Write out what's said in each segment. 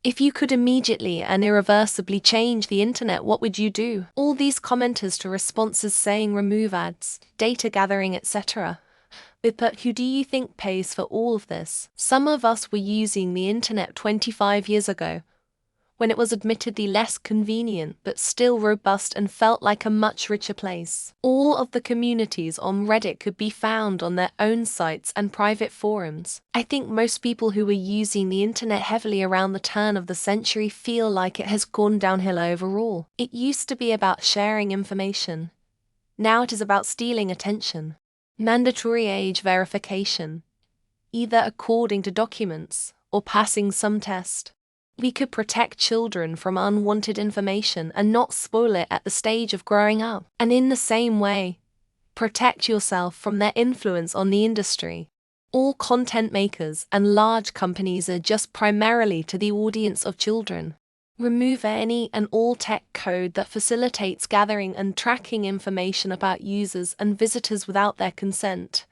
If you could immediately and irreversibly change the internet, what would you do? All these commenters to responses saying remove ads, data gathering, etc. But who do you think pays for all of this? Some of us were using the internet 25 years ago, when it was admittedly less convenient but still robust and felt like a much richer place. All of the communities on Reddit could be found on their own sites and private forums. I think most people who were using the internet heavily around the turn of the century feel like it has gone downhill overall. It used to be about sharing information. Now it is about stealing attention. Mandatory age verification, either according to documents or passing some test. We could protect children from unwanted information and not spoil it at the stage of growing up. And in the same way, protect yourself from their influence on the industry. All content makers and large companies are just primarily to the audience of children. Remove any and all tech code that facilitates gathering and tracking information about users and visitors without their consent.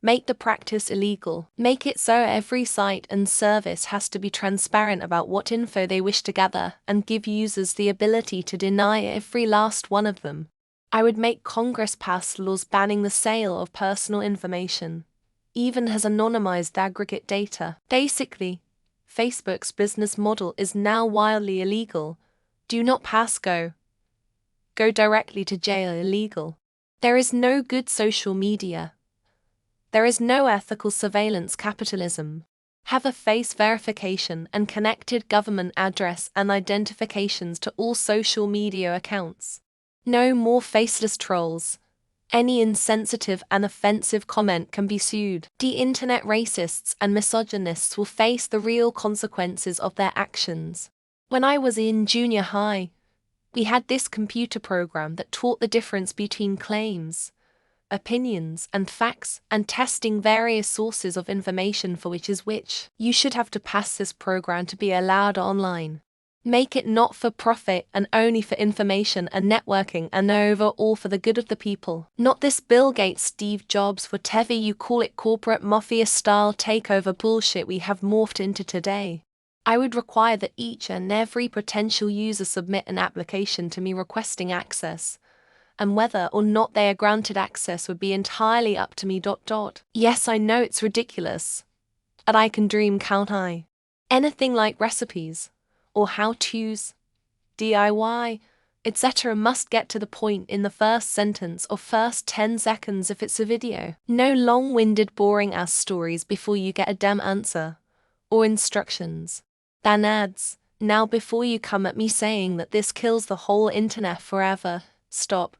Make the practice illegal. Make it so every site and service has to be transparent about what info they wish to gather and give users the ability to deny every last one of them. I would make Congress pass laws banning the sale of personal information, even as anonymized aggregate data. Basically, Facebook's business model is now wildly illegal. Do not pass go. Go directly to jail illegal. There is no good social media. There is no ethical surveillance capitalism. Have a face verification and connected government address and identifications to all social media accounts. No more faceless trolls. Any insensitive and offensive comment can be sued. The internet racists and misogynists will face the real consequences of their actions. When I was in junior high, we had this computer program that taught the difference between claims, opinions, and facts, and testing various sources of information for which is which. You should have to pass this program to be allowed online. Make it not for profit and only for information and networking and overall for the good of the people. Not this Bill Gates, Steve Jobs, whatever you call it, corporate mafia-style takeover bullshit we have morphed into today. I would require that each and every potential user submit an application to me requesting access, and whether or not they are granted access would be entirely up to me. Yes, I know it's ridiculous, but I can dream, can't I? Anything like recipes, or how-tos, DIY, etc. must get to the point in the first sentence or first 10 seconds if it's a video. No long-winded boring-ass stories before you get a damn answer, or instructions. Ban ads. Now before you come at me saying that this kills the whole internet forever, stop.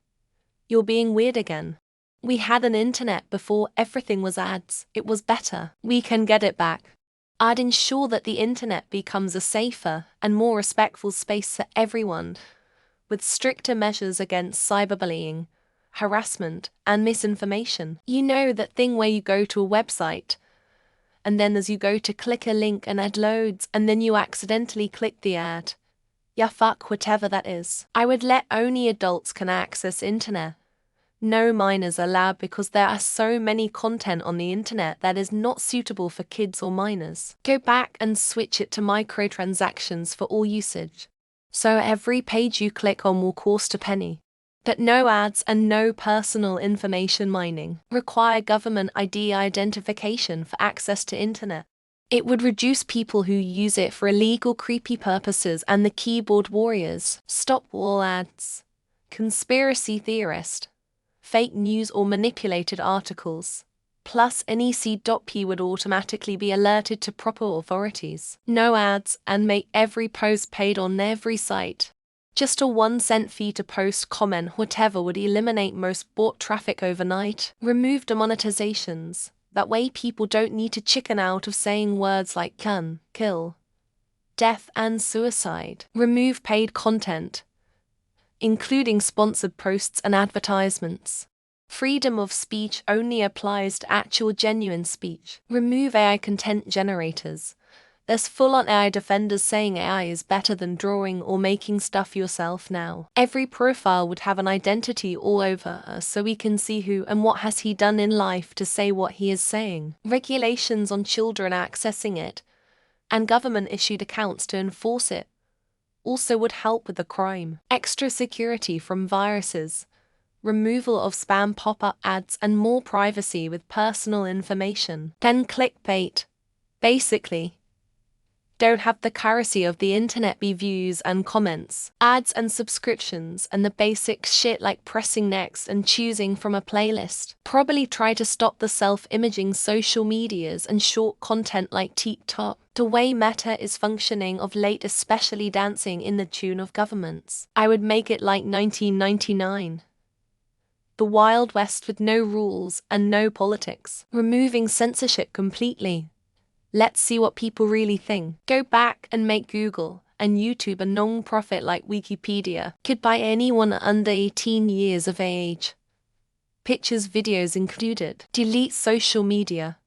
You're being weird again. We had an internet before everything was ads. It was better. We can get it back. I'd ensure that the internet becomes a safer and more respectful space for everyone, with stricter measures against cyberbullying, harassment, and misinformation. You know that thing where you go to a website, and then as you go to click a link an ad loads, and then you accidentally click the ad. Yeah, fuck whatever that is. I would let only adults can access internet. No minors allowed, because there are so many content on the internet that is not suitable for kids or minors. Go back and switch it to microtransactions for all usage, so every page you click on will cost a penny. But no ads and no personal information mining. Require government ID identification for access to internet. It would reduce people who use it for illegal creepy purposes and the keyboard warriors. Stop wall ads, conspiracy theorist, fake news or manipulated articles. Plus NEC.P would automatically be alerted to proper authorities. No ads, and make every post paid on every site. Just a 1-cent fee to post, comment, whatever would eliminate most bot traffic overnight. Remove demonetizations. That way people don't need to chicken out of saying words like can, kill, death, and suicide. Remove paid content, including sponsored posts and advertisements. Freedom of speech only applies to actual genuine speech. Remove AI content generators. There's full-on AI defenders saying AI is better than drawing or making stuff yourself now. Every profile would have an identity all over us so we can see who and what has he done in life to say what he is saying. Regulations on children accessing it. and government-issued accounts to enforce it also would help with the crime. Extra security from viruses, removal of spam pop-up ads, and more privacy with personal information. Then clickbait. Basically, don't have the currency of the internet be views and comments, ads and subscriptions, and the basic shit like pressing next and choosing from a playlist. Probably try to stop the self-imaging social medias and short content like TikTok. The way Meta is functioning of late, especially dancing in the tune of governments. I would make it like 1999. The Wild West with no rules and no politics. Removing censorship completely. Let's see what people really think. Go back and make Google and YouTube a non-profit like Wikipedia. Could by anyone under 18 years of age. Pictures, videos included. Delete social media.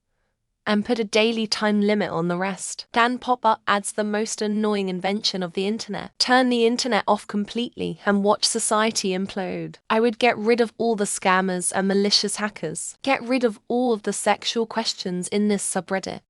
And put a daily time limit on the rest. Then pop-up ads, the most annoying invention of the internet. Turn the internet off completely and watch society implode. I would get rid of all the scammers and malicious hackers. Get rid of all of the sexual questions in this subreddit.